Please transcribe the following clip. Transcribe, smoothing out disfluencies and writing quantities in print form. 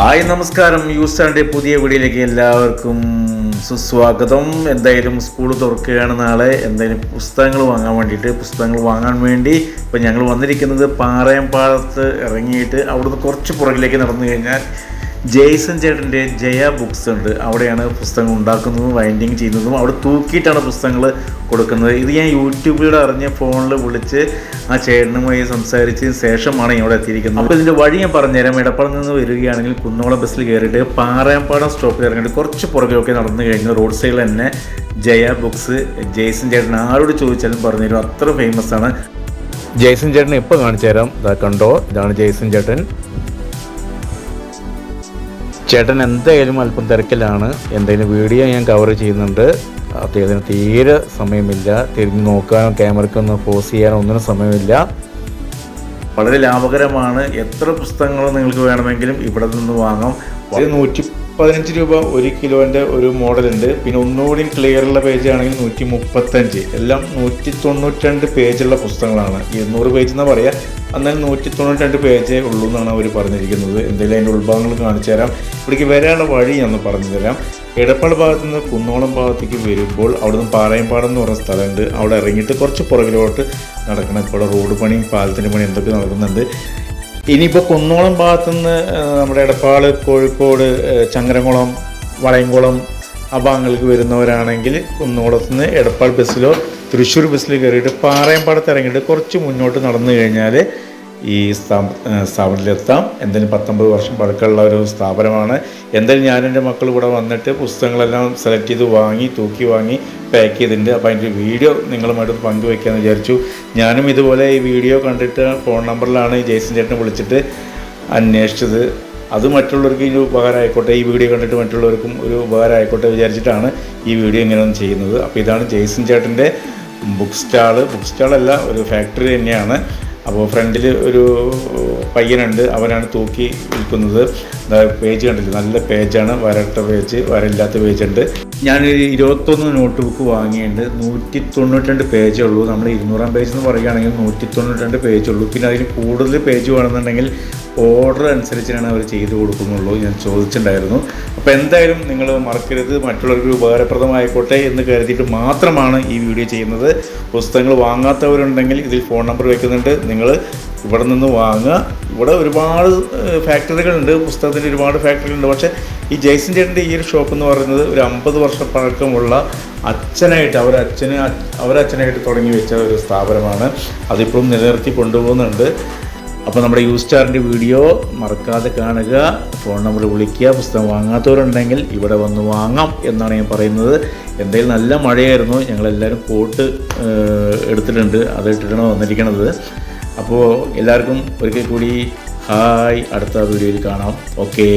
Hi നമസ്കാരം. യൂസ്റ്റാറിൻ്റെ പുതിയ വീഡിയോയിലേക്ക് എല്ലാവർക്കും സുസ്വാഗതം. എന്തായാലും സ്കൂൾ തുറക്കുകയാണ് നാളെ. എന്തായാലും പുസ്തകങ്ങൾ വാങ്ങാൻ വേണ്ടി ഇപ്പോൾ ഞങ്ങൾ വന്നിരിക്കുന്നത് പാറയംപാടത്ത് ഇറങ്ങിയിട്ട് അവിടുന്ന് കുറച്ച് പുറകിലേക്ക് നടന്നു കഴിഞ്ഞാൽ ജെയ്സൺ ചേട്ടൻ്റെ ജയ ബുക്സ് ഉണ്ട്. അവിടെയാണ് പുസ്തകങ്ങൾ ഉണ്ടാക്കുന്നതും വൈൻഡിങ് ചെയ്യുന്നതും അവിടെ തൂക്കിയിട്ടാണ് പുസ്തകങ്ങൾ കൊടുക്കുന്നത്. ഇത് ഞാൻ യൂട്യൂബിലൂടെ അറിഞ്ഞ് ഫോണിൽ വിളിച്ച് ആ ചേട്ടനുമായി സംസാരിച്ചതിന് ശേഷമാണ് ഇവിടെ എത്തിയിരിക്കുന്നത്. അപ്പോൾ ഇതിൻ്റെ വഴി ഞാൻ പറഞ്ഞുതരാം. എടപ്പാളിൽ നിന്ന് വരികയാണെങ്കിൽ കുന്നോളം ബസ്സിൽ കയറിയിട്ട് പാറയംപാടം സ്റ്റോപ്പിൽ ഇറങ്ങിയിട്ട് കുറച്ച് പുറകിലൊക്കെ നടന്നു കഴിഞ്ഞാൽ റോഡ് സൈഡിൽ തന്നെ ജയ ബുക്സ്. ജെയ്സൺ ചേട്ടൻ ആരോട് ചോദിച്ചാലും പറഞ്ഞു തരും, അത്ര ഫേമസ് ആണ്. ജെയ്സൺ ചേട്ടനെ ഇപ്പോൾ കാണിച്ചു തരാം. ഇതാ കണ്ടോ, ഇതാണ് ജെയ്സൺ ചേട്ടൻ. ചേട്ടൻ എന്തായാലും അല്പം തിരക്കിലാണ്. എന്തായാലും വീഡിയോ ഞാൻ കവർ ചെയ്യുന്നുണ്ട്. അദ്ദേഹത്തിന് തീരെ സമയമില്ല. തിരിഞ്ഞ് നോക്കാനോ ക്യാമറയ്ക്കൊന്ന് പോസ് ചെയ്യാനോ ഒന്നിനും സമയമില്ല. വളരെ ലാഭകരമാണ്. എത്ര പുസ്തകങ്ങൾ നിങ്ങൾക്ക് വേണമെങ്കിലും ഇവിടെ നിന്ന് വാങ്ങാം. 115 രൂപ 1 കിലോൻ്റെ ഒരു മോഡലുണ്ട്. പിന്നെ ഒന്നുകൂടി ക്ലിയറുള്ള പേജ് ആണെങ്കിൽ 135. എല്ലാം 192 പേജുള്ള പുസ്തകങ്ങളാണ്. 200 പേജ് എന്നാണ് പറയുക, എന്നാൽ 192 പേജേ ഉള്ളൂ എന്നാണ് അവർ പറഞ്ഞിരിക്കുന്നത്. എന്തെങ്കിലും അതിൻ്റെ ഉൾഭാഗങ്ങൾ കാണിച്ചു തരാം. ഇവിടേക്ക് വരാനുള്ള വഴി ഞാൻ പറഞ്ഞു തരാം. എടപ്പാൾ ഭാഗത്ത് നിന്ന് കുന്നോളം ഭാഗത്തേക്ക് വരുമ്പോൾ അവിടെ നിന്ന് പാറയംപാടം എന്ന് പറഞ്ഞ സ്ഥലമുണ്ട്. അവിടെ ഇറങ്ങിയിട്ട് കുറച്ച് പുറകിലോട്ട് നടക്കണം. ഇപ്പോൾ റോഡ് പണിയും പാലത്തിൻ്റെ പണി എന്തൊക്കെ നടക്കുന്നുണ്ട്. ഇനിയിപ്പോൾ കുന്നോളം ഭാഗത്തുനിന്ന് നമ്മുടെ എടപ്പാൾ, കോഴിക്കോട്, ചങ്ങരംകുളം, വളയംകുളം ആ ഭാഗങ്ങൾക്ക് വരുന്നവരാണെങ്കിൽ കുന്നോളത്ത് നിന്ന് എടപ്പാൾ ബസ്സിലോ തൃശ്ശൂർ ബസ്സിൽ കയറിയിട്ട് പാറയംപാടത്ത് ഇറങ്ങിയിട്ട് കുറച്ച് മുന്നോട്ട് നടന്നു കഴിഞ്ഞാൽ ഈ സ്ഥാപനത്തിലെത്താം. എന്തായാലും 19 വർഷം പഴക്കമുള്ള ഒരു സ്ഥാപനമാണ്. എന്തായാലും ഞാൻ എൻ്റെ മക്കൾ ഇവിടെ വന്നിട്ട് പുസ്തകങ്ങളെല്ലാം സെലക്ട് ചെയ്ത് തൂക്കി വാങ്ങി പാക്ക് ചെയ്തിട്ടുണ്ട്. അപ്പോൾ അതിൻ്റെ വീഡിയോ നിങ്ങളുമായിട്ട് പങ്കുവയ്ക്കാമെന്ന് വിചാരിച്ചു. ഞാനും ഇതുപോലെ ഈ വീഡിയോ കണ്ടിട്ട് ഫോൺ നമ്പറിലാണ് ജെയ്സൺ ചേട്ടനെ വിളിച്ചിട്ട് അന്വേഷിച്ചത്. അത് മറ്റുള്ളവർക്ക് ഒരു ഉപകാരമായിക്കോട്ടെ, ഈ വീഡിയോ കണ്ടിട്ട് മറ്റുള്ളവർക്കും ഒരു ഉപകാരമായിക്കോട്ടെ വിചാരിച്ചിട്ടാണ് ഈ വീഡിയോ ഇങ്ങനെയൊന്നും ചെയ്യുന്നത്. അപ്പോൾ ഇതാണ് ജെയ്സൺ ചേട്ടൻ്റെ ബുക്ക് സ്റ്റാളല്ല, ഒരു ഫാക്ടറി തന്നെയാണ്. അപ്പോൾ ഫ്രണ്ടിൽ ഒരു പയ്യനുണ്ട്, അവനാണ് തൂക്കി വിൽക്കുന്നത്. പേജ് കണ്ടില്ല, നല്ല പേജാണ്. വരട്ട പേജ്, വരയില്ലാത്ത പേജുണ്ട്. ഞാനൊരു 21 നോട്ട് ബുക്ക് വാങ്ങിയിട്ടുണ്ട്. 192 പേജേ ഉള്ളൂ. നമ്മൾ 200 പേജ് എന്ന് പറയുകയാണെങ്കിൽ 192 പേജ് ഉള്ളൂ. പിന്നെ അതിന് കൂടുതൽ പേജ് വേണമെന്നുണ്ടെങ്കിൽ ഓർഡർ അനുസരിച്ചാണ് അവർ ചെയ്ത് കൊടുക്കുന്നുള്ളൂ. ഞാൻ ചോദിച്ചിട്ടുണ്ടായിരുന്നു. അപ്പോൾ എന്തായാലും നിങ്ങൾ മറക്കരുത്, മറ്റുള്ളവർക്ക് ഉപകാരപ്രദമായിക്കോട്ടെ എന്ന് കരുതിയിട്ട് മാത്രമാണ് ഈ വീഡിയോ ചെയ്യുന്നത്. പുസ്തകങ്ങൾ വാങ്ങാത്തവരുണ്ടെങ്കിൽ ഇതിൽ ഫോൺ നമ്പർ വയ്ക്കുന്നുണ്ട്, നിങ്ങൾ ഇവിടെ നിന്ന് വാങ്ങുക. ഇവിടെ ഒരുപാട് ഫാക്ടറികളുണ്ട്, പുസ്തകത്തിൻ്റെ ഒരുപാട് ഫാക്ടറികളുണ്ട്. പക്ഷേ ഈ ജെയ്സൺ ചേട്ടൻ്റെ ഈ ഒരു ഷോപ്പ് എന്ന് പറയുന്നത് ഒരു 50 വർഷം പഴക്കമുള്ള അവരച്ഛനായിട്ട് തുടങ്ങി വെച്ച ഒരു സ്ഥാപനമാണ്. അതിപ്പോഴും നിലനിർത്തി കൊണ്ടുപോകുന്നുണ്ട്. അപ്പോൾ നമ്മുടെ യൂസ്റ്റാറിൻ്റെ വീഡിയോ മറക്കാതെ കാണുക, ഫോൺ നമ്പർ വിളിക്കുക. പുസ്തകം വാങ്ങാത്തവരുണ്ടെങ്കിൽ ഇവിടെ വന്ന് വാങ്ങാം എന്നാണ് ഞാൻ പറയുന്നത്. എന്തായാലും നല്ല മഴയായിരുന്നു. ഞങ്ങളെല്ലാവരും കോട്ട് എടുത്തിട്ടുണ്ട്, അത് ഇട്ടിട്ടാണ് വന്നിരിക്കുന്നത്. അപ്പോൾ എല്ലാവർക്കും ഒരിക്കൽ കൂടി ഹായ്. അടുത്ത വീഡിയോയിൽ കാണാം. ഓക്കേ.